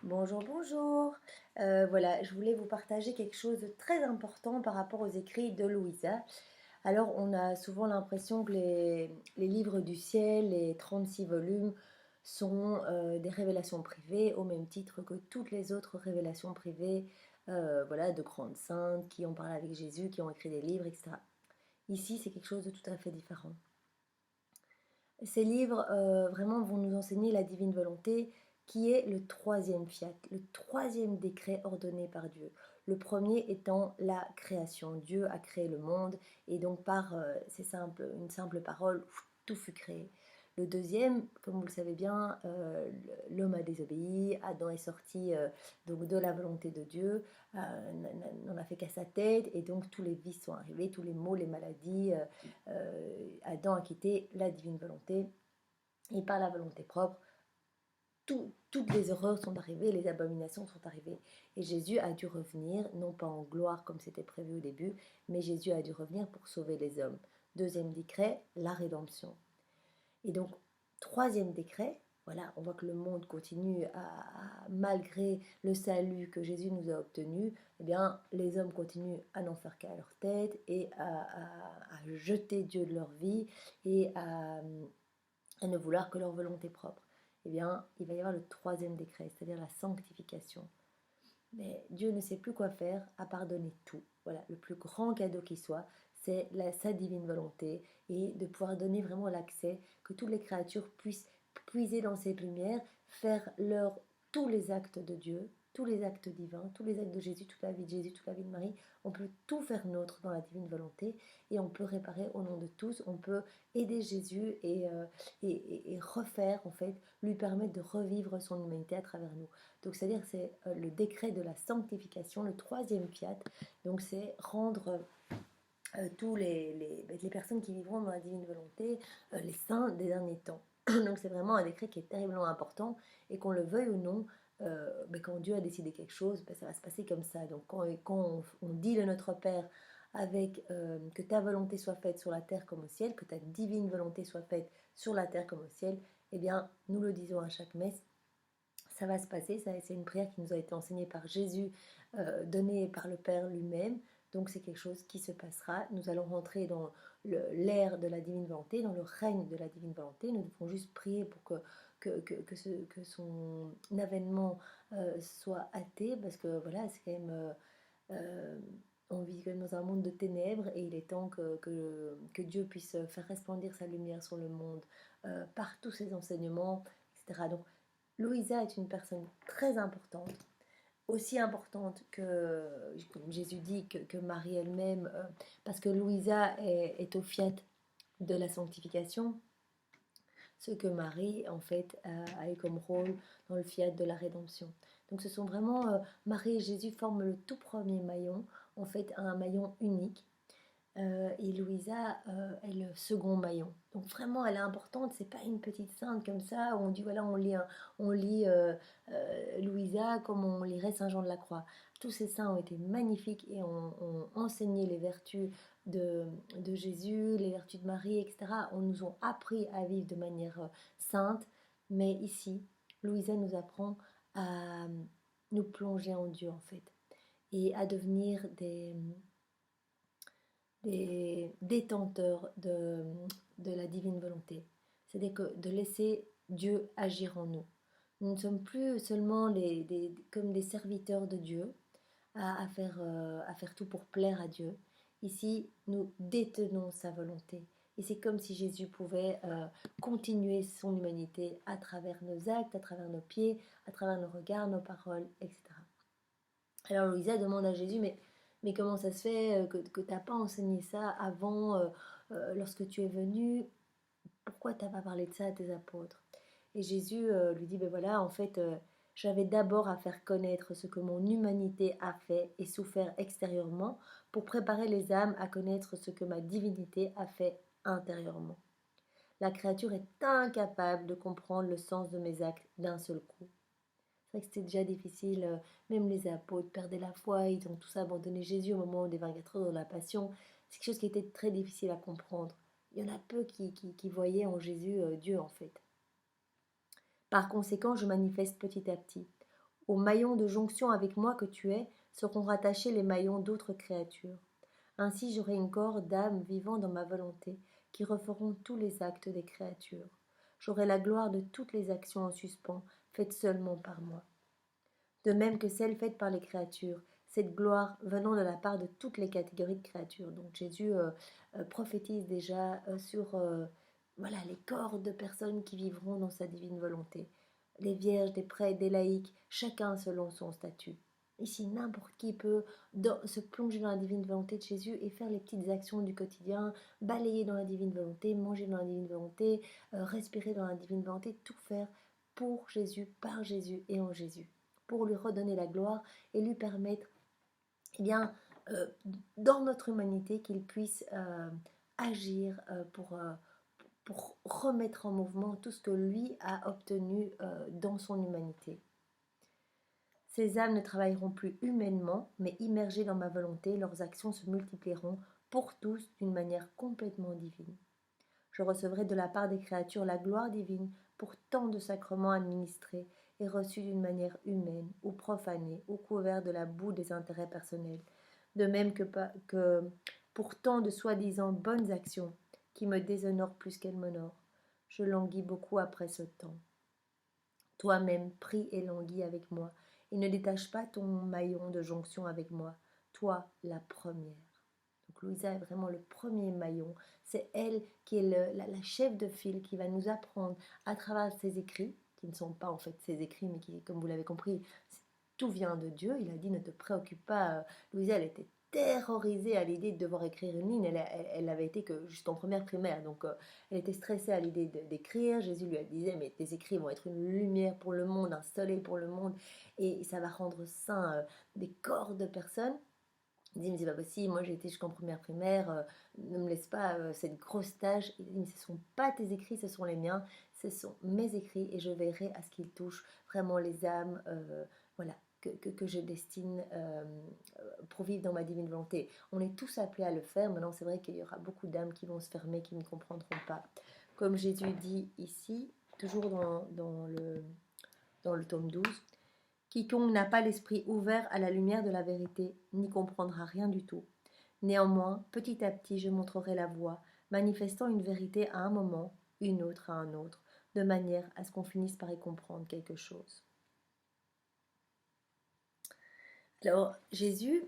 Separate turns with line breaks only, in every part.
Bonjour, bonjour. Voilà, je voulais vous partager quelque chose de très important par rapport aux écrits de Louisa. Alors, on a souvent l'impression que les livres du ciel, les 36 volumes, sont des révélations privées, au même titre que toutes les autres révélations privées, voilà, de grandes saintes qui ont parlé avec Jésus, qui ont écrit des livres, etc. Ici, c'est quelque chose de tout à fait différent. Ces livres vraiment vont nous enseigner la divine volonté qui est le troisième fiat, le troisième décret ordonné par Dieu. Le premier étant la création. Dieu a créé le monde et donc par une simple parole, tout fut créé. Le deuxième, comme vous le savez bien, l'homme a désobéi, Adam est sorti donc de la volonté de Dieu, n'en a fait qu'à sa tête et donc tous les vices sont arrivés, tous les maux, les maladies, Adam a quitté la divine volonté et par la volonté propre, toutes les horreurs sont arrivées, les abominations sont arrivées. Et Jésus a dû revenir, non pas en gloire comme c'était prévu au début, mais Jésus a dû revenir pour sauver les hommes. Deuxième décret, la rédemption. Et donc, troisième décret, voilà, on voit que le monde continue malgré le salut que Jésus nous a obtenu, eh bien, les hommes continuent à n'en faire qu'à leur tête et à jeter Dieu de leur vie et à ne vouloir que leur volonté propre. Eh bien, il va y avoir le troisième décret, c'est-à-dire la sanctification. Mais Dieu ne sait plus quoi faire à pardonner tout. Voilà, le plus grand cadeau qui soit, c'est sa divine volonté et de pouvoir donner vraiment l'accès, que toutes les créatures puissent puiser dans cette lumière, faire tous les actes de Dieu, tous les actes divins, tous les actes de Jésus, toute la vie de Jésus, toute la vie de Marie. On peut tout faire nôtre dans la divine volonté et on peut réparer au nom de tous, on peut aider Jésus et refaire, en fait, lui permettre de revivre son humanité à travers nous. Donc, c'est-à-dire que c'est le décret de la sanctification, le troisième fiat. Donc, c'est rendre tous les personnes qui vivront dans la divine volonté, les saints des derniers temps. Donc, c'est vraiment un décret qui est terriblement important et qu'on le veuille ou non, quand Dieu a décidé quelque chose, ça va se passer comme ça. Donc, quand on dit le Notre Père avec que ta volonté soit faite sur la terre comme au ciel, que ta divine volonté soit faite sur la terre comme au ciel, eh bien, nous le disons à chaque messe, ça va se passer. C'est une prière qui nous a été enseignée par Jésus, donnée par le Père lui-même. Donc c'est quelque chose qui se passera. Nous allons rentrer dans l'ère de la divine volonté, dans le règne de la divine volonté. Nous devons juste prier pour que son avènement soit hâté, parce que voilà, c'est quand même... euh, on vit quand même dans un monde de ténèbres et il est temps que Dieu puisse faire resplendir sa lumière sur le monde par tous ses enseignements, etc. Donc Louisa est une personne très importante, aussi importante que, comme Jésus dit, que Marie elle-même, parce que Louisa est au fiat de la sanctification, ce que Marie, en fait, a eu comme rôle dans le fiat de la rédemption. Donc ce sont vraiment, Marie et Jésus forment le tout premier maillon, en fait un maillon unique, et Louisa est le second maillon. Donc vraiment, elle est importante. C'est pas une petite sainte comme ça où on dit voilà, on lit Louisa comme on lirait Saint Jean de la Croix. Tous ces saints ont été magnifiques et ont enseigné les vertus de Jésus, les vertus de Marie, etc. On nous ont appris à vivre de manière sainte. Mais ici, Louisa nous apprend à nous plonger en Dieu en fait et à devenir des détenteurs de la divine volonté. C'est-à-dire que de laisser Dieu agir en nous. Nous ne sommes plus seulement comme des serviteurs de Dieu à faire tout pour plaire à Dieu. Ici, nous détenons sa volonté. Et c'est comme si Jésus pouvait continuer son humanité à travers nos actes, à travers nos pieds, à travers nos regards, nos paroles, etc. Alors Louisa demande à Jésus, mais comment ça se fait que tu n'as pas enseigné ça avant, lorsque tu es venu? Pourquoi tu n'as pas parlé de ça à tes apôtres? Et Jésus lui dit, ben voilà, en fait, j'avais d'abord à faire connaître ce que mon humanité a fait et souffert extérieurement pour préparer les âmes à connaître ce que ma divinité a fait intérieurement. La créature est incapable de comprendre le sens de mes actes d'un seul coup. C'est vrai que c'était déjà difficile, même les apôtres perdaient la foi, ils ont tous abandonné Jésus au moment des 24 heures de la Passion. C'est quelque chose qui était très difficile à comprendre. Il y en a peu qui voyaient en Jésus Dieu en fait. Par conséquent, je manifeste petit à petit. Au maillon de jonction avec moi que tu es seront rattachés les maillons d'autres créatures. Ainsi j'aurai une corde d'âmes vivant dans ma volonté, qui referont tous les actes des créatures. J'aurai la gloire de toutes les actions en suspens, faites seulement par moi. De même que celles faites par les créatures, cette gloire venant de la part de toutes les catégories de créatures. Donc Jésus prophétise déjà sur voilà, les corps de personnes qui vivront dans sa divine volonté. Les vierges, des prêtres, des laïcs, chacun selon son statut. Ici, n'importe qui peut se plonger dans la divine volonté de Jésus et faire les petites actions du quotidien, balayer dans la divine volonté, manger dans la divine volonté, respirer dans la divine volonté, tout faire pour Jésus, par Jésus et en Jésus, pour lui redonner la gloire et lui permettre, eh bien, euh, dans notre humanité, qu'il puisse agir pour remettre en mouvement tout ce que lui a obtenu dans son humanité. Ces âmes ne travailleront plus humainement, mais immergées dans ma volonté, leurs actions se multiplieront pour tous d'une manière complètement divine. Je recevrai de la part des créatures la gloire divine pour tant de sacrements administrés et reçus d'une manière humaine ou profanée ou couverts de la boue des intérêts personnels, de même que pour tant de soi-disant bonnes actions qui me déshonorent plus qu'elles m'honorent. Je languis beaucoup après ce temps. Toi-même, prie et languis avec moi, et ne détache pas ton maillon de jonction avec moi, toi la première. Donc Louisa est vraiment le premier maillon. C'est elle qui est la chef de file qui va nous apprendre à travers ses écrits, qui ne sont pas en fait ses écrits, mais qui, comme vous l'avez compris, tout vient de Dieu. Il a dit ne te préoccupe pas. Louisa, elle était terrorisée à l'idée de devoir écrire une ligne. Elle avait été que juste en première primaire, donc elle était stressée à l'idée d'écrire. Jésus lui disait mais tes écrits vont être une lumière pour le monde, un soleil pour le monde, et ça va rendre saint des corps de personnes. Il dit, mais c'est pas possible, moi j'ai été jusqu'en première primaire, ne me laisse pas cette grosse tâche. Il dit, mais ce ne sont pas tes écrits, ce sont les miens, ce sont mes écrits et je veillerai à ce qu'ils touchent vraiment les âmes, voilà, que je destine pour vivre dans ma divine volonté. On est tous appelés à le faire, maintenant c'est vrai qu'il y aura beaucoup d'âmes qui vont se fermer, qui ne comprendront pas. Comme Jésus dit ici, toujours dans le tome 12, quiconque n'a pas l'esprit ouvert à la lumière de la vérité n'y comprendra rien du tout. Néanmoins, petit à petit, je montrerai la voie, manifestant une vérité à un moment, une autre à un autre, de manière à ce qu'on finisse par y comprendre quelque chose. Alors, Jésus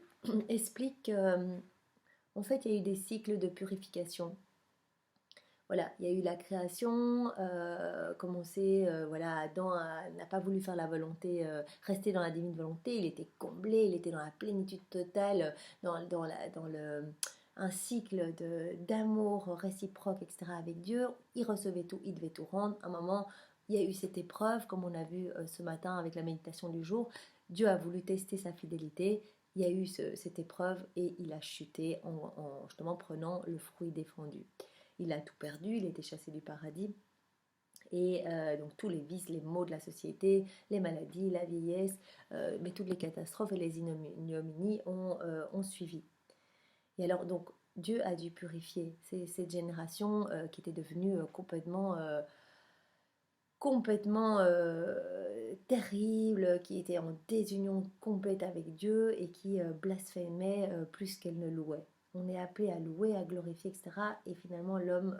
explique qu'en fait, il y a eu des cycles de purification. Voilà, il y a eu la création, comme on sait, voilà, Adam n'a pas voulu faire la volonté, rester dans la divine volonté, il était comblé, il était dans la plénitude totale, un cycle d'amour réciproque, etc. avec Dieu, il recevait tout, il devait tout rendre. À un moment, il y a eu cette épreuve, comme on a vu ce matin avec la méditation du jour, Dieu a voulu tester sa fidélité, il y a eu cette épreuve et il a chuté en justement prenant le fruit défendu. Il a tout perdu, il était chassé du paradis. Et donc tous les vices, les maux de la société, les maladies, la vieillesse, mais toutes les catastrophes et les ignominies ont suivi. Et alors donc Dieu a dû purifier cette génération qui était devenue complètement terrible, qui était en désunion complète avec Dieu et qui blasphémait plus qu'elle ne louait. On est appelé à louer, à glorifier, etc. Et finalement, l'homme,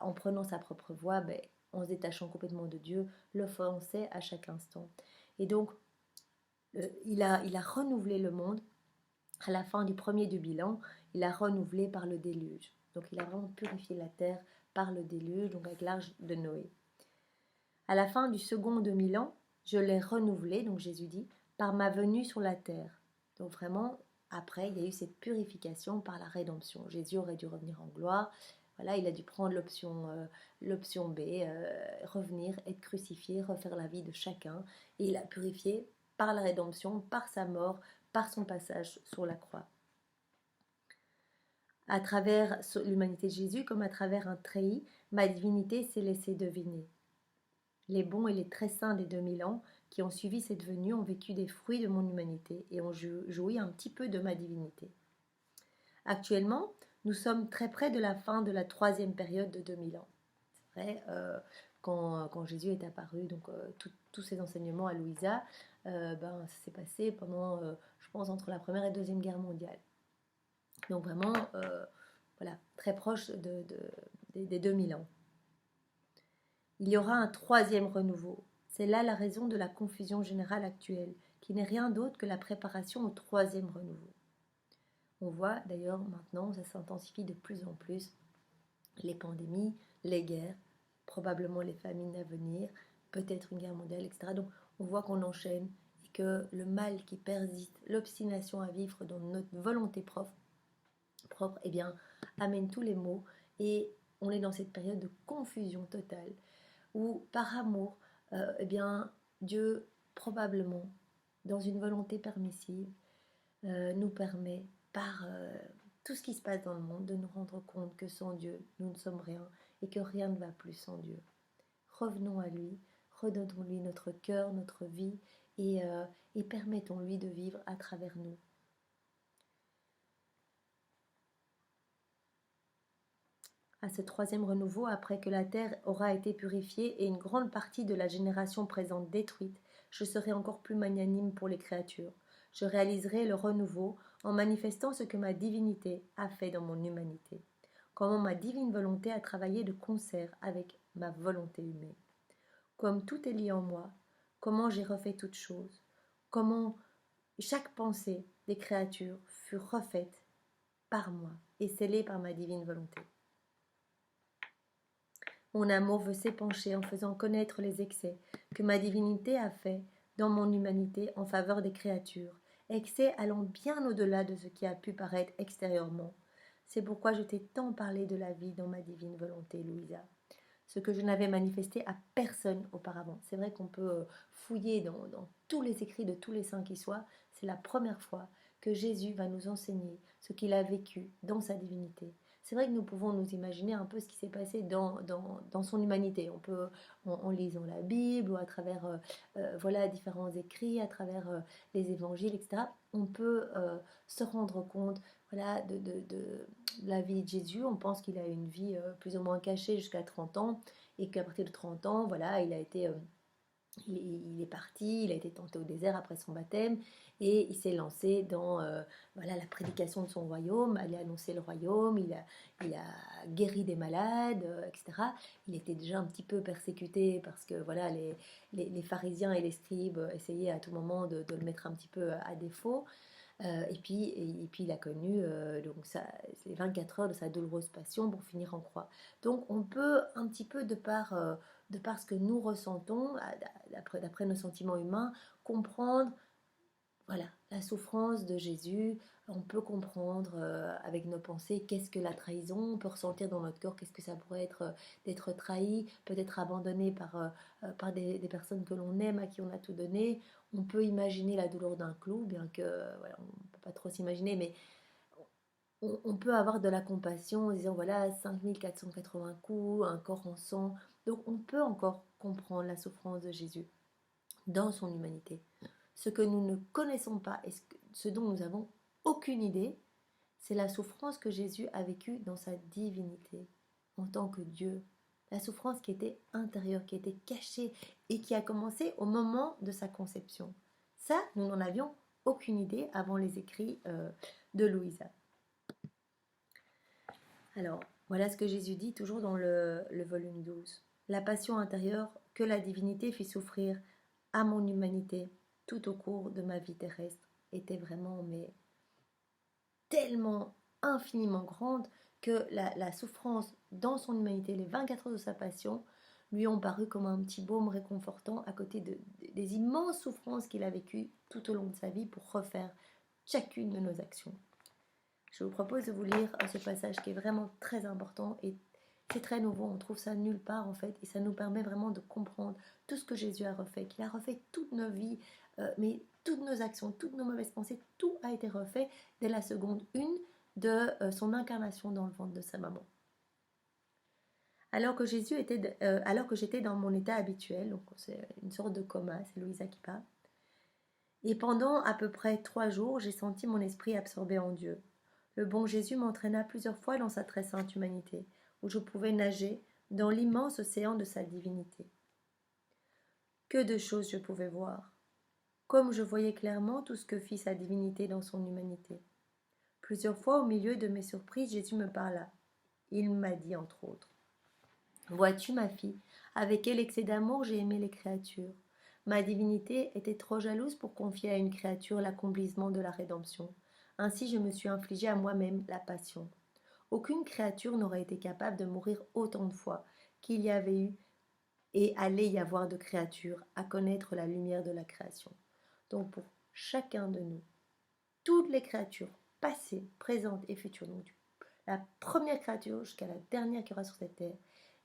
en prenant sa propre voie, ben, en se détachant complètement de Dieu, l'offensait à chaque instant. Et donc, il a renouvelé le monde. À la fin du premier du bilan, il a renouvelé par le déluge. Donc, il a vraiment purifié la terre par le déluge, donc avec l'arche de Noé. À la fin du second 2000 ans, je l'ai renouvelé, donc Jésus dit, par ma venue sur la terre. Donc vraiment, après, il y a eu cette purification par la rédemption. Jésus aurait dû revenir en gloire. Voilà, il a dû prendre l'option B, revenir, être crucifié, refaire la vie de chacun. Et il a purifié par la rédemption, par sa mort, par son passage sur la croix. À travers l'humanité de Jésus, comme à travers un treillis, ma divinité s'est laissée deviner. Les bons et les très saints des 2000 ans qui ont suivi cette venue ont vécu des fruits de mon humanité et ont joui un petit peu de ma divinité. Actuellement, nous sommes très près de la fin de la troisième période de 2000 ans. C'est vrai, quand Jésus est apparu, donc tous ces enseignements à Louisa, ça s'est passé pendant, je pense, entre la Première et Deuxième Guerre mondiale. Donc vraiment, voilà, très proche des 2000 ans. Il y aura un troisième renouveau. C'est là la raison de la confusion générale actuelle, qui n'est rien d'autre que la préparation au troisième renouveau. On voit d'ailleurs maintenant, ça s'intensifie de plus en plus, les pandémies, les guerres, probablement les famines à venir, peut-être une guerre mondiale, etc. Donc on voit qu'on enchaîne et que le mal qui persiste, l'obstination à vivre dans notre volonté propre eh bien, amène tous les maux et on est dans cette période de confusion totale où par amour, eh bien, Dieu probablement, dans une volonté permissive, nous permet par tout ce qui se passe dans le monde de nous rendre compte que sans Dieu, nous ne sommes rien et que rien ne va plus sans Dieu. Revenons à lui, redonnons-lui notre cœur, notre vie et permettons-lui de vivre à travers nous. À ce troisième renouveau, après que la terre aura été purifiée et une grande partie de la génération présente détruite, je serai encore plus magnanime pour les créatures. Je réaliserai le renouveau en manifestant ce que ma divinité a fait dans mon humanité. Comment ma divine volonté a travaillé de concert avec ma volonté humaine. Comme tout est lié en moi, comment j'ai refait toutes choses, comment chaque pensée des créatures fut refaite par moi et scellée par ma divine volonté. Mon amour veut s'épancher en faisant connaître les excès que ma divinité a faits dans mon humanité en faveur des créatures, excès allant bien au-delà de ce qui a pu paraître extérieurement. C'est pourquoi je t'ai tant parlé de la vie dans ma divine volonté, Louisa. Ce que je n'avais manifesté à personne auparavant. C'est vrai qu'on peut fouiller dans tous les écrits de tous les saints qui soient. C'est la première fois que Jésus va nous enseigner ce qu'il a vécu dans sa divinité. C'est vrai que nous pouvons nous imaginer un peu ce qui s'est passé dans son humanité. On peut, en lisant la Bible ou à travers voilà, différents écrits, à travers les évangiles, etc., on peut se rendre compte voilà, de la vie de Jésus. On pense qu'il a eu une vie plus ou moins cachée jusqu'à 30 ans et qu'à partir de 30 ans, voilà, il est parti, il a été tenté au désert après son baptême et il s'est lancé dans voilà, la prédication de son royaume, aller annoncer le royaume, il a guéri des malades, etc. Il était déjà un petit peu persécuté parce que voilà, les pharisiens et les scribes essayaient à tout moment de le mettre un petit peu à défaut. Et puis il a connu les 24 heures de sa douloureuse passion pour finir en croix. Donc on peut un petit peu, de par ce que nous ressentons, d'après nos sentiments humains, comprendre voilà, la souffrance de Jésus. On peut comprendre avec nos pensées qu'est-ce que la trahison. On peut ressentir dans notre corps qu'est-ce que ça pourrait être d'être trahi, peut-être abandonné par des personnes que l'on aime, à qui on a tout donné. On peut imaginer la douleur d'un clou, bien que voilà, on ne peut pas trop s'imaginer, mais on peut avoir de la compassion en disant voilà 5480 coups, un corps en sang. Donc on peut encore comprendre la souffrance de Jésus dans son humanité. Ce que nous ne connaissons pas et ce dont nous avons aucune idée, c'est la souffrance que Jésus a vécue dans sa divinité, en tant que Dieu. La souffrance qui était intérieure, qui était cachée et qui a commencé au moment de sa conception. Ça, nous n'en avions aucune idée avant les écrits de Louisa. Alors, voilà ce que Jésus dit toujours dans le volume 12. La passion intérieure que la divinité fit souffrir à mon humanité tout au cours de ma vie terrestre était vraiment tellement infiniment grande que la souffrance dans son humanité, les 24 heures de sa passion, lui ont paru comme un petit baume réconfortant à côté des immenses souffrances qu'il a vécues tout au long de sa vie pour refaire chacune de nos actions. Je vous propose de vous lire ce passage qui est vraiment très important et c'est très nouveau, on trouve ça nulle part en fait et ça nous permet vraiment de comprendre tout ce que Jésus a refait, qu'il a refait toute nos vies, mais toutes nos actions, toutes nos mauvaises pensées, tout a été refait dès la seconde 1 de son incarnation dans le ventre de sa maman. Alors que j'étais dans mon état habituel, donc c'est une sorte de coma, c'est Louisa qui parle, et pendant à peu près 3 jours, j'ai senti mon esprit absorbé en Dieu. Le bon Jésus m'entraîna plusieurs fois dans sa très sainte humanité, où je pouvais nager dans l'immense océan de sa divinité. Que de choses je pouvais voir, comme je voyais clairement tout ce que fit sa divinité dans son humanité. Plusieurs fois, au milieu de mes surprises, Jésus me parla. Il m'a dit, entre autres, vois-tu, ma fille, avec quel excès d'amour j'ai aimé les créatures. Ma divinité était trop jalouse pour confier à une créature l'accomplissement de la rédemption. Ainsi je me suis infligé à moi-même la passion. Aucune créature n'aurait été capable de mourir autant de fois qu'il y avait eu et allait y avoir de créatures à connaître la lumière de la création. Donc pour chacun de nous, toutes les créatures, passées, présentes et futures, donc la première créature jusqu'à la dernière qui aura sur cette terre,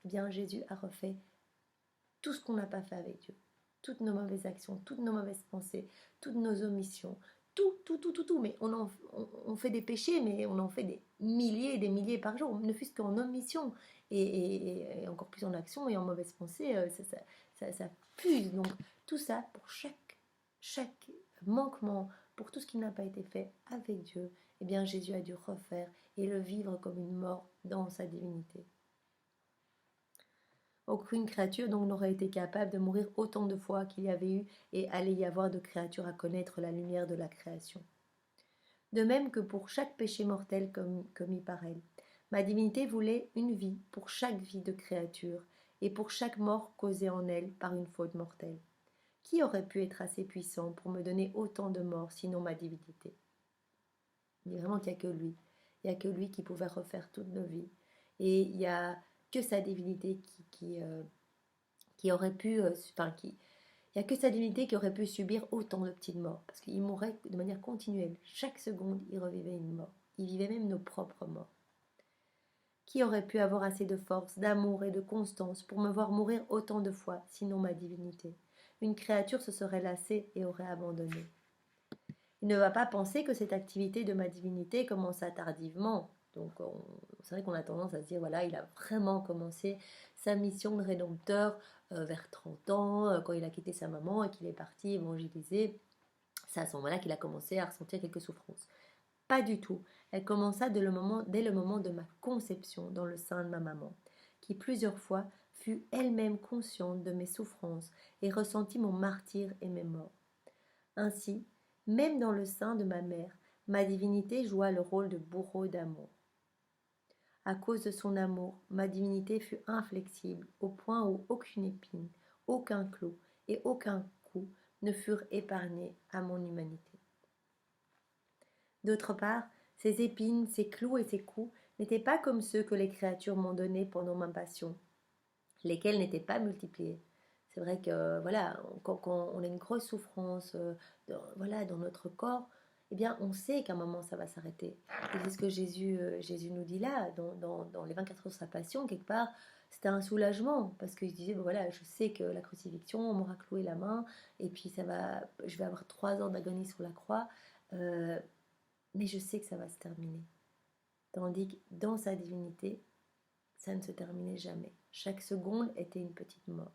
eh bien Jésus a refait tout ce qu'on n'a pas fait avec Dieu. Toutes nos mauvaises actions, toutes nos mauvaises pensées, toutes nos omissions, tout. Mais on fait des péchés, mais on en fait des milliers et des milliers par jour, ne fût-ce qu'en omission, et encore plus en action et en mauvaise pensée, ça fuse. Donc tout ça, pour chaque manquement, pour tout ce qui n'a pas été fait avec Dieu, eh bien Jésus a dû refaire et le vivre comme une mort dans sa divinité. Aucune créature donc n'aurait été capable de mourir autant de fois qu'il y avait eu et allait y avoir de créatures à connaître la lumière de la création. De même que pour chaque péché mortel commis par elle, ma divinité voulait une vie pour chaque vie de créature et pour chaque mort causée en elle par une faute mortelle. Qui aurait pu être assez puissant pour me donner autant de morts sinon ma divinité? Il dit vraiment qu'il n'y a que lui. Il n'y a que lui qui pouvait refaire toutes nos vies. Et il n'y a que sa divinité qui aurait pu, il n'y a que sa divinité qui aurait pu subir autant de petites morts, parce qu'il mourait de manière continuelle. Chaque seconde, il revivait une mort. Il vivait même nos propres morts. Qui aurait pu avoir assez de force, d'amour et de constance pour me voir mourir autant de fois, sinon ma divinité? Une créature se serait lassée et aurait abandonné. Il ne va pas penser que cette activité de ma divinité commença tardivement. Donc c'est vrai qu'on a tendance à se dire, voilà, il a vraiment commencé sa mission de rédempteur vers 30 ans, quand il a quitté sa maman et qu'il est parti évangéliser. C'est à ce moment-là qu'il a commencé à ressentir quelques souffrances. Pas du tout. Elle commença dès le moment de ma conception dans le sein de ma maman, qui plusieurs fois fut elle-même consciente de mes souffrances et ressentit mon martyre et mes morts. Ainsi, même dans le sein de ma mère, ma divinité joua le rôle de bourreau d'amour. À cause de son amour, ma divinité fut inflexible, au point où aucune épine, aucun clou et aucun coup ne furent épargnés à mon humanité. D'autre part, ces épines, ces clous et ces coups n'étaient pas comme ceux que les créatures m'ont donnés pendant ma passion, lesquels n'étaient pas multipliés. C'est vrai que voilà, quand on a une grosse souffrance dans notre corps, eh bien on sait qu'à un moment ça va s'arrêter. Et c'est ce que Jésus nous dit là, dans les 24 heures de sa passion, quelque part, c'était un soulagement, parce qu'il disait, voilà, je sais que la crucifixion, on m'aura cloué la main, et puis je vais avoir 3 ans d'agonie sur la croix, mais je sais que ça va se terminer. Tandis que dans sa divinité, ça ne se terminait jamais. Chaque seconde était une petite mort.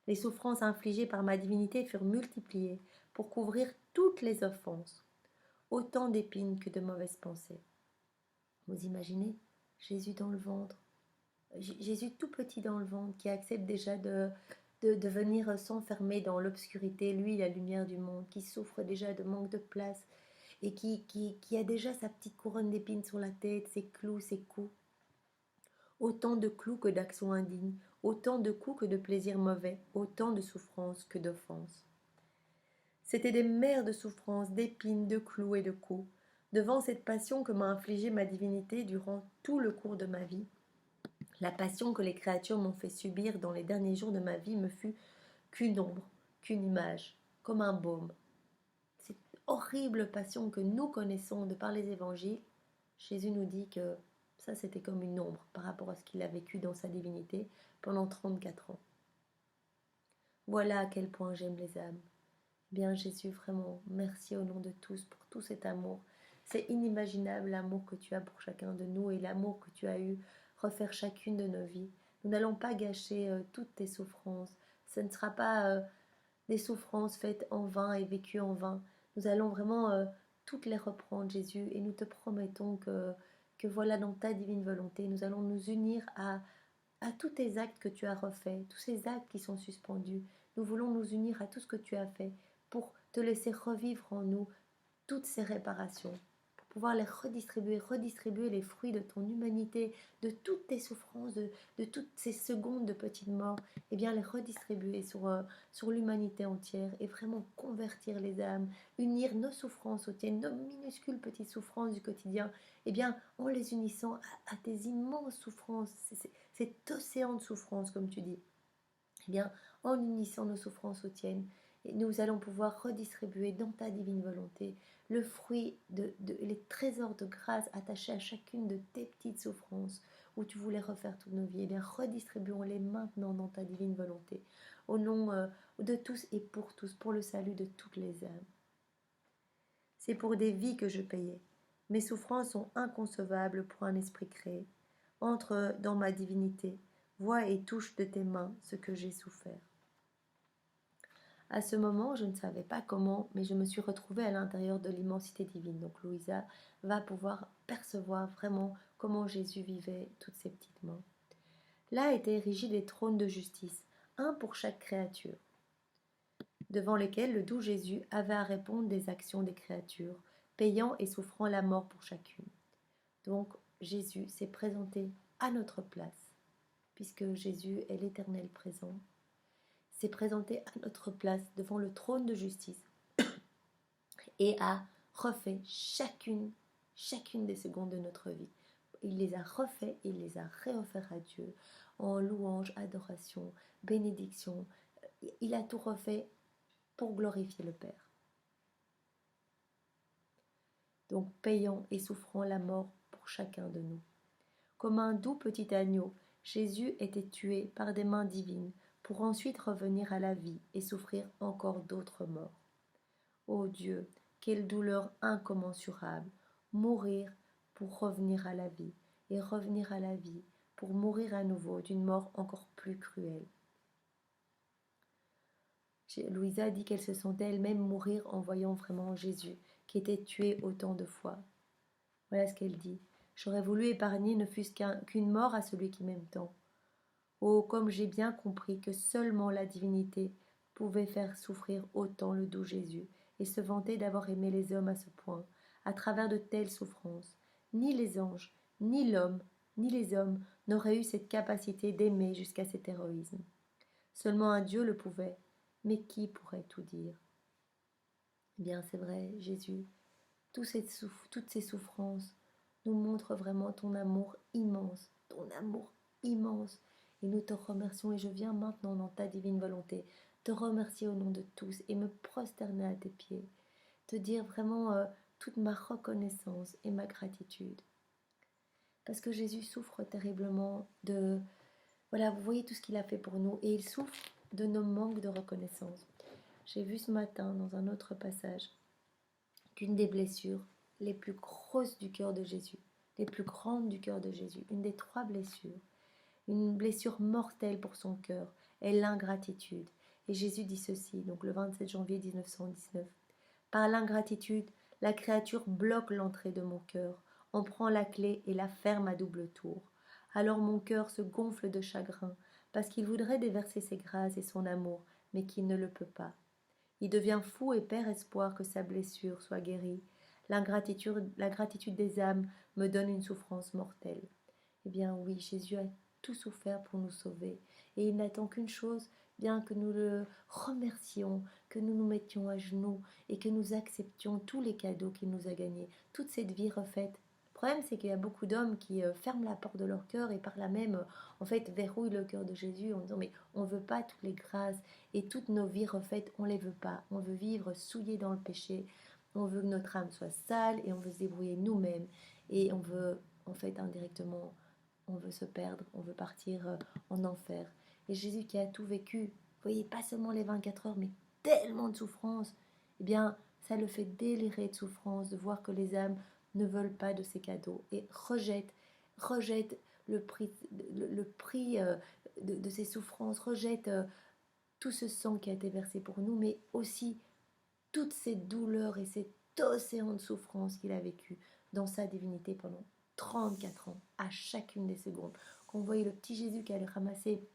Les souffrances infligées par ma divinité furent multipliées pour couvrir toutes les offenses, autant d'épines que de mauvaises pensées. Vous imaginez Jésus dans le ventre, Jésus tout petit dans le ventre, qui accepte déjà de venir s'enfermer dans l'obscurité, lui la lumière du monde, qui souffre déjà de manque de place et qui a déjà sa petite couronne d'épines sur la tête, ses clous, ses coups. Autant de clous que d'actions indignes, autant de coups que de plaisirs mauvais, autant de souffrances que d'offenses. C'étaient des mers de souffrances, d'épines, de clous et de coups. Devant cette passion que m'a infligée ma divinité durant tout le cours de ma vie, la passion que les créatures m'ont fait subir dans les derniers jours de ma vie me fut qu'une ombre, qu'une image, comme un baume. Cette horrible passion que nous connaissons de par les évangiles, Jésus nous dit que ça c'était comme une ombre par rapport à ce qu'il a vécu dans sa divinité pendant 34 ans. Voilà à quel point j'aime les âmes. Bien Jésus, vraiment, merci au nom de tous pour tout cet amour. C'est inimaginable l'amour que tu as pour chacun de nous et l'amour que tu as eu refaire chacune de nos vies. Nous n'allons pas gâcher toutes tes souffrances. Ce ne sera pas des souffrances faites en vain et vécues en vain. Nous allons vraiment toutes les reprendre, Jésus, et nous te promettons que voilà, dans ta divine volonté, nous allons nous unir à tous tes actes que tu as refaits, tous ces actes qui sont suspendus, nous voulons nous unir à tout ce que tu as fait pour te laisser revivre en nous toutes ces réparations, pour pouvoir les redistribuer les fruits de ton humanité, de toutes tes souffrances, de toutes ces secondes de petite mort, et bien les redistribuer sur l'humanité entière et vraiment convertir les âmes, unir nos souffrances aux tiennes, nos minuscules petites souffrances du quotidien, et bien en les unissant à tes immenses souffrances, cet océan de souffrances comme tu dis. Eh bien, en unissant nos souffrances aux tiennes, nous allons pouvoir redistribuer dans ta divine volonté le fruit les trésors de grâce attachés à chacune de tes petites souffrances où tu voulais refaire toutes nos vies. Eh bien, redistribuons-les maintenant dans ta divine volonté, au nom de tous et pour le salut de toutes les âmes. C'est pour des vies que je payais. Mes souffrances sont inconcevables pour un esprit créé. Entre dans ma divinité, vois et touche de tes mains ce que j'ai souffert. À ce moment, je ne savais pas comment, mais je me suis retrouvée à l'intérieur de l'immensité divine. Donc Louisa va pouvoir percevoir vraiment comment Jésus vivait toutes ces petites mains. Là étaient érigés des trônes de justice, un pour chaque créature, devant lesquels le doux Jésus avait à répondre des actions des créatures, payant et souffrant la mort pour chacune. Donc Jésus s'est présenté à notre place, puisque Jésus est l'Éternel présent, s'est présenté à notre place devant le trône de justice et a refait chacune des secondes de notre vie. Il les a refait, il les a réofferts à Dieu en louange, adoration, bénédiction. Il a tout refait pour glorifier le Père. Donc payant et souffrant la mort pour chacun de nous. Comme un doux petit agneau, Jésus était tué par des mains divines pour ensuite revenir à la vie et souffrir encore d'autres morts. Ô Dieu, quelle douleur incommensurable, mourir pour revenir à la vie, et revenir à la vie pour mourir à nouveau d'une mort encore plus cruelle. Louisa dit qu'elle se sentait elle-même mourir en voyant vraiment Jésus, qui était tué autant de fois. Voilà ce qu'elle dit. J'aurais voulu épargner ne fût-ce qu'une mort à celui qui m'aime tant. Oh, comme j'ai bien compris que seulement la divinité pouvait faire souffrir autant le doux Jésus, et se vanter d'avoir aimé les hommes à ce point, à travers de telles souffrances. Ni les anges, ni l'homme, ni les hommes n'auraient eu cette capacité d'aimer jusqu'à cet héroïsme. Seulement un Dieu le pouvait, mais qui pourrait tout dire? Eh bien, c'est vrai, Jésus, toutes ces souffrances nous montrent vraiment ton amour immense, et nous te remercions, et je viens maintenant dans ta divine volonté te remercier au nom de tous et me prosterner à tes pieds, te dire vraiment toute ma reconnaissance et ma gratitude. Parce que Jésus souffre terriblement de... Voilà, vous voyez tout ce qu'il a fait pour nous, et il souffre de nos manques de reconnaissance. J'ai vu ce matin dans un autre passage qu'une des blessures les plus grosses du cœur de Jésus, les plus grandes du cœur de Jésus, une des 3 blessures, une blessure mortelle pour son cœur, est l'ingratitude. Et Jésus dit ceci, donc le 27 janvier 1919. Par l'ingratitude, la créature bloque l'entrée de mon cœur, en prend la clé et la ferme à double tour. Alors mon cœur se gonfle de chagrin, parce qu'il voudrait déverser ses grâces et son amour, mais qu'il ne le peut pas. Il devient fou et perd espoir que sa blessure soit guérie. La gratitude des âmes me donne une souffrance mortelle. Eh bien oui, Jésus a tout souffert pour nous sauver, et il n'attend qu'une chose, bien que nous le remercions, que nous nous mettions à genoux et que nous acceptions tous les cadeaux qu'il nous a gagnés, toute cette vie refaite. Le problème, c'est qu'il y a beaucoup d'hommes qui ferment la porte de leur cœur et par là même, en fait, verrouillent le cœur de Jésus en disant mais on ne veut pas toutes les grâces et toutes nos vies refaites, on ne les veut pas. On veut vivre souillé dans le péché, on veut que notre âme soit sale et on veut se débrouiller nous-mêmes et on veut, en fait, indirectement, on veut se perdre, on veut partir en enfer. Et Jésus qui a tout vécu, vous voyez, pas seulement les 24 heures, mais tellement de souffrance, eh bien, ça le fait délirer de souffrance de voir que les âmes ne veulent pas de ces cadeaux et rejettent le prix de ces souffrances, rejettent tout ce sang qui a été versé pour nous, mais aussi toutes ces douleurs et cet océan de souffrance qu'il a vécu dans sa divinité pendant 34 ans, à chacune des secondes. Quand on voyait le petit Jésus qui allait ramasser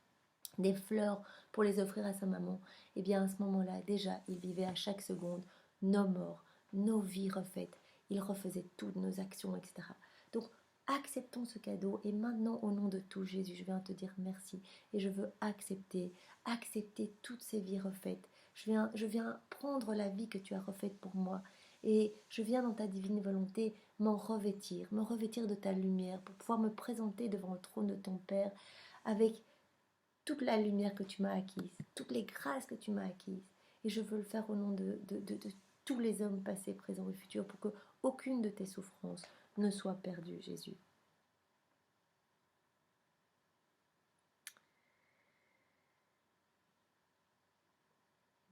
des fleurs pour les offrir à sa maman, et bien à ce moment-là, déjà, il vivait à chaque seconde nos morts, nos vies refaites. Il refaisait toutes nos actions, etc. Donc, acceptons ce cadeau et maintenant, au nom de tout Jésus, je viens te dire merci et je veux accepter toutes ces vies refaites. Je viens prendre la vie que tu as refaite pour moi et je viens dans ta divine volonté me revêtir de ta lumière pour pouvoir me présenter devant le trône de ton Père avec toute la lumière que tu m'as acquise, toutes les grâces que tu m'as acquises. Et je veux le faire au nom de tous les hommes passés, présents et futurs pour que aucune de tes souffrances ne soit perdue, Jésus.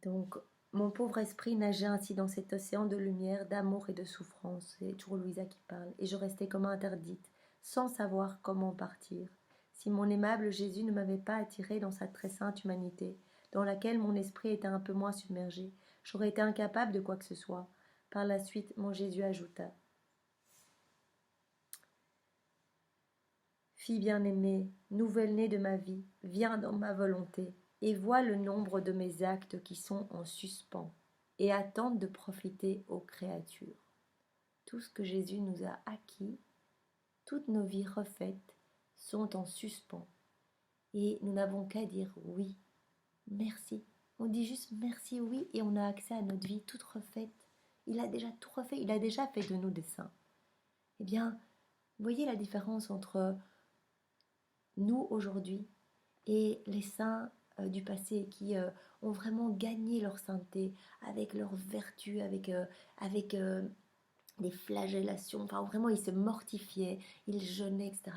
Donc, mon pauvre esprit nageait ainsi dans cet océan de lumière, d'amour et de souffrance. C'est toujours Louisa qui parle. Et je restais comme interdite, sans savoir comment partir. Si mon aimable Jésus ne m'avait pas attirée dans sa très sainte humanité, dans laquelle mon esprit était un peu moins submergé, j'aurais été incapable de quoi que ce soit. Par la suite, mon Jésus ajouta: Fille bien-aimée, nouvelle-née de ma vie, viens dans ma volonté, et vois le nombre de mes actes qui sont en suspens, et attendent de profiter aux créatures. Tout ce que Jésus nous a acquis, toutes nos vies refaites, sont en suspens. Et nous n'avons qu'à dire oui, merci. On dit juste merci, oui, et on a accès à notre vie toute refaite. Il a déjà tout refait, il a déjà fait de nous des saints. Eh bien, voyez la différence entre nous aujourd'hui et les saints du passé qui ont vraiment gagné leur sainteté avec leur vertu, avec des flagellations, enfin vraiment ils se mortifiaient, ils jeûnaient, etc.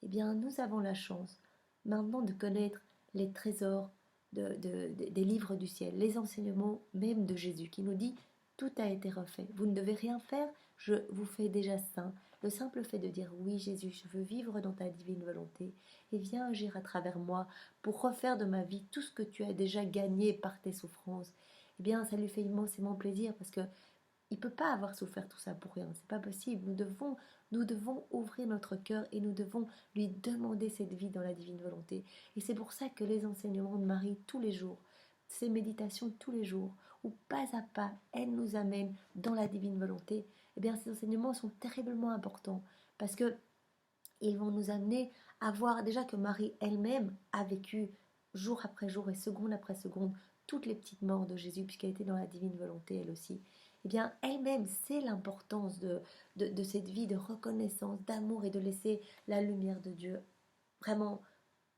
Eh bien nous avons la chance maintenant de connaître les trésors des livres du ciel, les enseignements même de Jésus qui nous dit: tout a été refait, vous ne devez rien faire, je vous fais déjà saint. Le simple fait de dire oui Jésus, je veux vivre dans ta divine volonté et viens agir à travers moi pour refaire de ma vie tout ce que tu as déjà gagné par tes souffrances, eh bien ça lui fait immensément plaisir parce que il ne peut pas avoir souffert tout ça pour rien, c'est pas possible. Nous devons ouvrir notre cœur et nous devons lui demander cette vie dans la divine volonté. Et c'est pour ça que les enseignements de Marie tous les jours, ces méditations tous les jours, où pas à pas elle nous amène dans la divine volonté, eh bien ces enseignements sont terriblement importants parce que ils vont nous amener à voir déjà que Marie elle-même a vécu jour après jour et seconde après seconde toutes les petites morts de Jésus puisqu'elle était dans la divine volonté elle aussi. Eh bien, elle-même sait l'importance de cette vie de reconnaissance, d'amour et de laisser la lumière de Dieu vraiment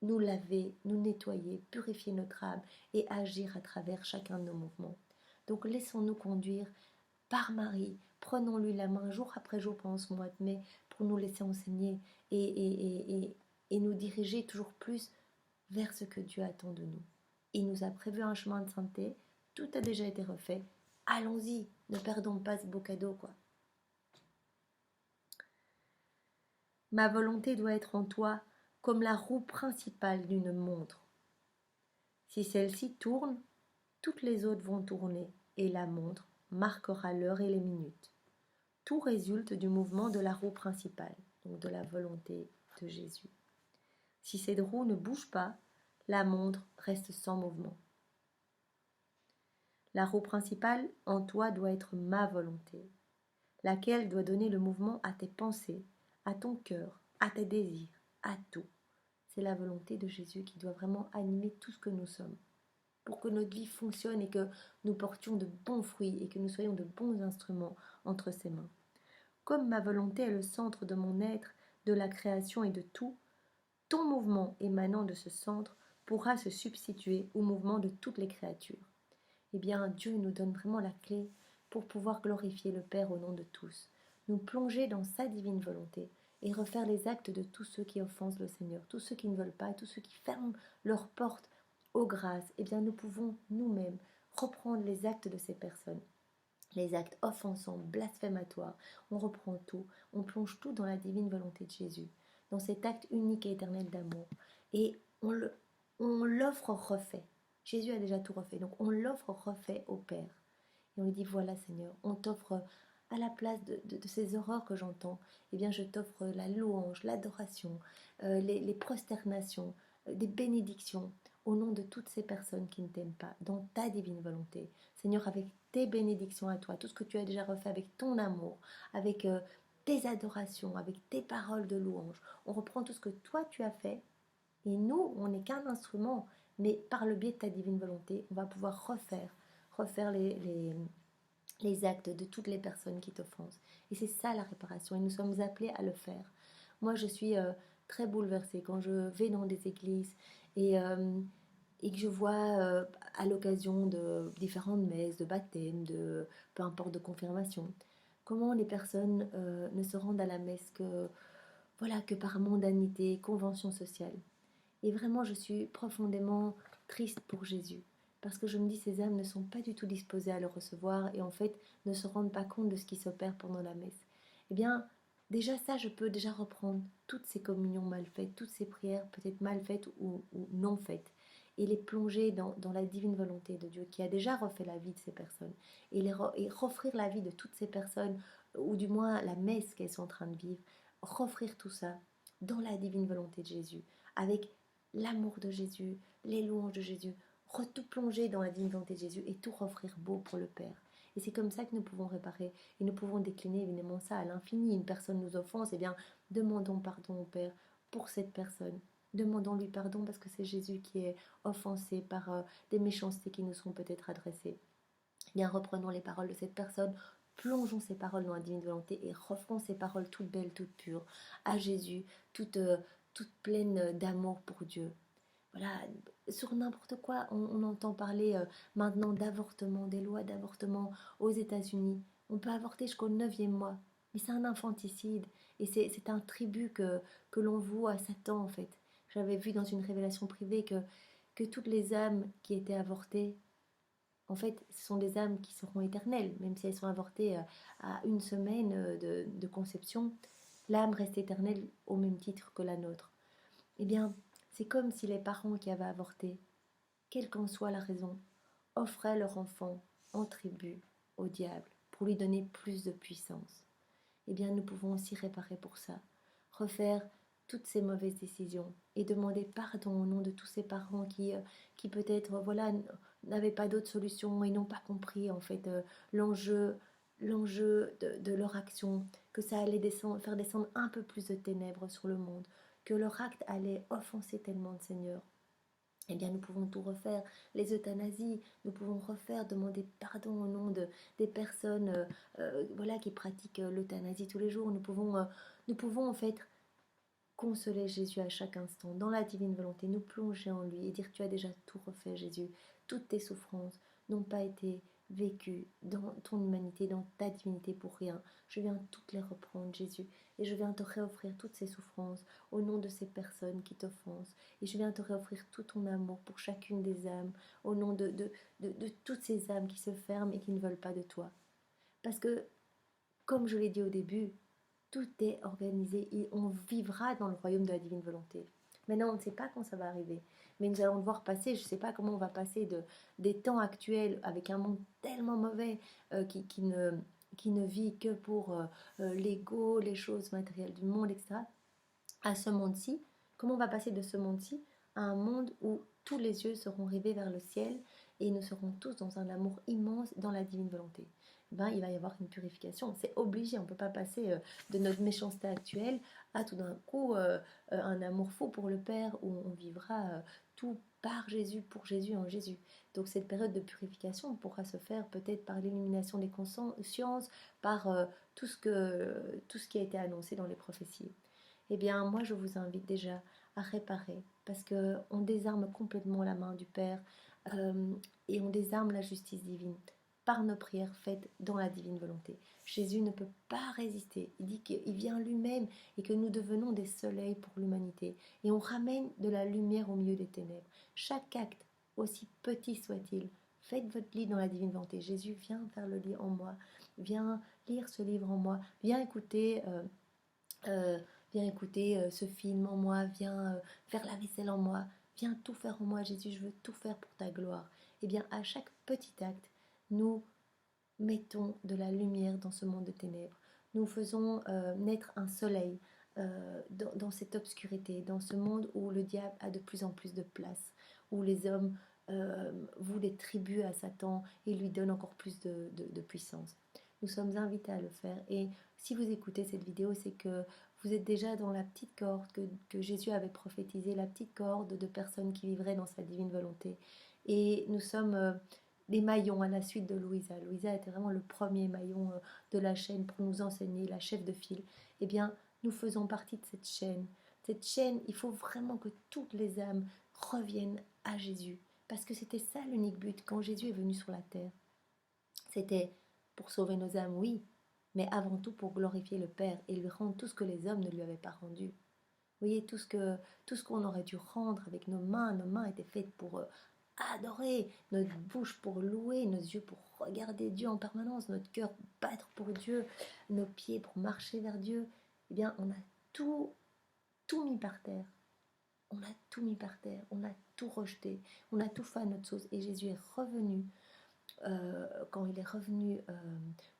nous laver, nous nettoyer, purifier notre âme et agir à travers chacun de nos mouvements. Donc laissons-nous conduire par Marie, prenons-lui la main jour après jour pendant ce mois de mai pour nous laisser enseigner et nous diriger toujours plus vers ce que Dieu attend de nous. Il nous a prévu un chemin de sainteté, tout a déjà été refait. Allons-y, ne perdons pas ce beau cadeau, quoi. Ma volonté doit être en toi comme la roue principale d'une montre. Si celle-ci tourne, toutes les autres vont tourner et la montre marquera l'heure et les minutes. Tout résulte du mouvement de la roue principale, donc de la volonté de Jésus. Si cette roue ne bouge pas, la montre reste sans mouvement. La roue principale en toi doit être ma volonté, laquelle doit donner le mouvement à tes pensées, à ton cœur, à tes désirs, à tout. C'est la volonté de Jésus qui doit vraiment animer tout ce que nous sommes, pour que notre vie fonctionne et que nous portions de bons fruits et que nous soyons de bons instruments entre ses mains. Comme ma volonté est le centre de mon être, de la création et de tout, ton mouvement émanant de ce centre pourra se substituer au mouvement de toutes les créatures. Eh bien, Dieu nous donne vraiment la clé pour pouvoir glorifier le Père au nom de tous, nous plonger dans sa divine volonté et refaire les actes de tous ceux qui offensent le Seigneur, tous ceux qui ne veulent pas, tous ceux qui ferment leurs portes aux grâces. Eh bien, nous pouvons nous-mêmes reprendre les actes de ces personnes, les actes offensants, blasphématoires. On reprend tout, on plonge tout dans la divine volonté de Jésus, dans cet acte unique et éternel d'amour. Et on l'offre refait. Jésus a déjà tout refait, donc on l'offre refait au Père. Et on lui dit: voilà Seigneur, on t'offre à la place de ces horreurs que j'entends, eh bien je t'offre la louange, l'adoration, les prosternations, des bénédictions au nom de toutes ces personnes qui ne t'aiment pas, dans ta divine volonté. Seigneur, avec tes bénédictions à toi, tout ce que tu as déjà refait avec ton amour, avec tes adorations, avec tes paroles de louange, on reprend tout ce que toi tu as fait, et nous, on n'est qu'un instrument, mais par le biais de ta divine volonté, on va pouvoir refaire les actes de toutes les personnes qui t'offensent. Et c'est ça la réparation, et nous sommes appelés à le faire. Moi, je suis très bouleversée quand je vais dans des églises et, euh, et que je vois à l'occasion de différentes messes, de baptêmes, de peu importe de confirmation, comment les personnes ne se rendent à la messe que voilà que par mondanité, convention sociale. Et vraiment, je suis profondément triste pour Jésus. Parce que je me dis, ces âmes ne sont pas du tout disposées à le recevoir et en fait ne se rendent pas compte de ce qui s'opère pendant la messe. Eh bien, déjà ça, je peux déjà reprendre toutes ces communions mal faites, toutes ces prières peut-être mal faites ou non faites, et les plonger dans la divine volonté de Dieu qui a déjà refait la vie de ces personnes, et offrir la vie de toutes ces personnes, ou du moins la messe qu'elles sont en train de vivre, offrir tout ça dans la divine volonté de Jésus, avec l'amour de Jésus, les louanges de Jésus, tout plonger dans la divine volonté de Jésus et tout offrir beau pour le Père. Et c'est comme ça que nous pouvons réparer et nous pouvons décliner évidemment ça à l'infini. Une personne nous offense, eh bien demandons pardon au Père pour cette personne. Demandons-lui pardon parce que c'est Jésus qui est offensé par des méchancetés qui nous sont peut-être adressées. Eh bien reprenons les paroles de cette personne, plongeons ces paroles dans la divine volonté et referons ces paroles toutes belles, toutes pures à Jésus, toutes pleines d'amour pour Dieu. Voilà, sur n'importe quoi, on entend parler maintenant d'avortement, des lois d'avortement aux États-Unis. On peut avorter jusqu'au 9e mois, mais c'est un infanticide et c'est un tribut que l'on voue à Satan en fait. J'avais vu dans une révélation privée que toutes les âmes qui étaient avortées, en fait, ce sont des âmes qui seront éternelles, même si elles sont avortées à une semaine de conception, l'âme reste éternelle au même titre que la nôtre. Eh bien, c'est comme si les parents qui avaient avorté, quelle qu'en soit la raison, offraient leur enfant en tribut au diable pour lui donner plus de puissance. Eh bien, nous pouvons aussi réparer pour ça, refaire toutes ces mauvaises décisions et demander pardon au nom de tous ces parents qui peut-être voilà, n'avaient pas d'autre solution et n'ont pas compris en fait l'enjeu de leur action, que ça allait faire descendre un peu plus de ténèbres sur le monde, que leur acte allait offenser tellement le Seigneur. Eh bien, nous pouvons tout refaire. Les euthanasies, nous pouvons refaire, demander pardon au nom des personnes voilà, qui pratiquent l'euthanasie tous les jours. Nous pouvons en fait consoler Jésus à chaque instant, dans la divine volonté, nous plonger en lui et dire tu as déjà tout refait Jésus. Toutes tes souffrances n'ont pas été vécues dans ton humanité, dans ta divinité pour rien. Je viens toutes les reprendre Jésus et je viens te réoffrir toutes ces souffrances au nom de ces personnes qui t'offensent. Et je viens te réoffrir tout ton amour pour chacune des âmes, au nom de toutes ces âmes qui se ferment et qui ne veulent pas de toi. Parce que, comme je l'ai dit au début, tout est organisé et on vivra dans le royaume de la divine volonté. Maintenant, on ne sait pas quand ça va arriver, mais nous allons devoir passer, je ne sais pas comment on va passer des temps actuels avec un monde tellement mauvais qui ne vit que pour l'ego, les choses matérielles du monde, etc., à ce monde-ci. Comment on va passer de ce monde-ci à un monde où tous les yeux seront rivés vers le ciel et nous serons tous dans un amour immense dans la divine volonté. Ben, il va y avoir une purification. C'est obligé, on ne peut pas passer de notre méchanceté actuelle à tout d'un coup un amour fou pour le Père où on vivra tout par Jésus, pour Jésus, en Jésus. Donc cette période de purification pourra se faire peut-être par l'illumination des consciences, par tout ce qui a été annoncé dans les prophéties. Eh bien, moi, je vous invite déjà à réparer, parce que on désarme complètement la main du Père euh, et on désarme la justice divine par nos prières faites dans la divine volonté. Jésus ne peut pas résister. Il dit qu'il vient lui-même et que nous devenons des soleils pour l'humanité. Et on ramène de la lumière au milieu des ténèbres. Chaque acte, aussi petit soit-il, faites votre lit dans la divine volonté. Jésus, viens faire le lit en moi. Viens lire ce livre en moi. Viens écouter... Euh, viens écouter ce film en moi, viens faire la vaisselle en moi, viens tout faire en moi, Jésus, je veux tout faire pour ta gloire. Et bien, à chaque petit acte, nous mettons de la lumière dans ce monde de ténèbres. Nous faisons naître un soleil dans cette obscurité, dans ce monde où le diable a de plus en plus de place, où les hommes vouent des tribus à Satan et lui donnent encore plus de puissance. Nous sommes invités à le faire. Et si vous écoutez cette vidéo, c'est que vous êtes déjà dans la petite corde que Jésus avait prophétisée, la petite corde de personnes qui vivraient dans sa divine volonté. Et nous sommes les maillons à la suite de Louisa. Louisa était vraiment le premier maillon de la chaîne pour nous enseigner, la chef de file. Eh bien, nous faisons partie de cette chaîne. Cette chaîne, il faut vraiment que toutes les âmes reviennent à Jésus. Parce que c'était ça l'unique but quand Jésus est venu sur la terre. C'était pour sauver nos âmes, oui, mais avant tout pour glorifier le Père et lui rendre tout ce que les hommes ne lui avaient pas rendu. Vous voyez, tout ce qu'on aurait dû rendre avec nos mains étaient faites pour adorer, notre bouche pour louer, nos yeux pour regarder Dieu en permanence, notre cœur battre pour Dieu, nos pieds pour marcher vers Dieu. Eh bien, on a tout mis par terre. On a tout mis par terre, on a tout rejeté, on a tout fait à notre sauce. Et Jésus est revenu quand il est revenu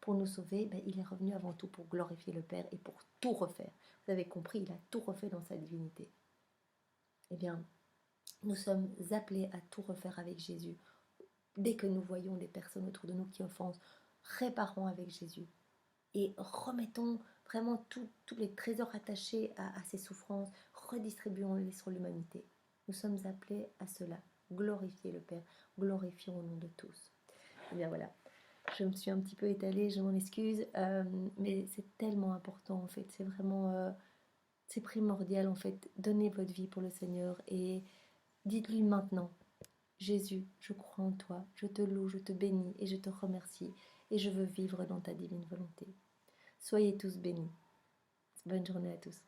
pour nous sauver, ben, il est revenu avant tout pour glorifier le Père et pour tout refaire. Vous avez compris, il a tout refait dans sa divinité. Eh bien, nous sommes appelés à tout refaire avec Jésus. Dès que nous voyons des personnes autour de nous qui offensent, réparons avec Jésus et remettons vraiment tous les trésors attachés à ces souffrances, redistribuons-les sur l'humanité. Nous sommes appelés à cela, glorifier le Père, glorifions au nom de tous. Et bien voilà, je me suis un petit peu étalée, je m'en excuse, mais c'est tellement important en fait, c'est vraiment, c'est primordial en fait, donnez votre vie pour le Seigneur et dites-lui maintenant, Jésus, je crois en toi, je te loue, je te bénis et je te remercie et je veux vivre dans ta divine volonté. Soyez tous bénis. Bonne journée à tous.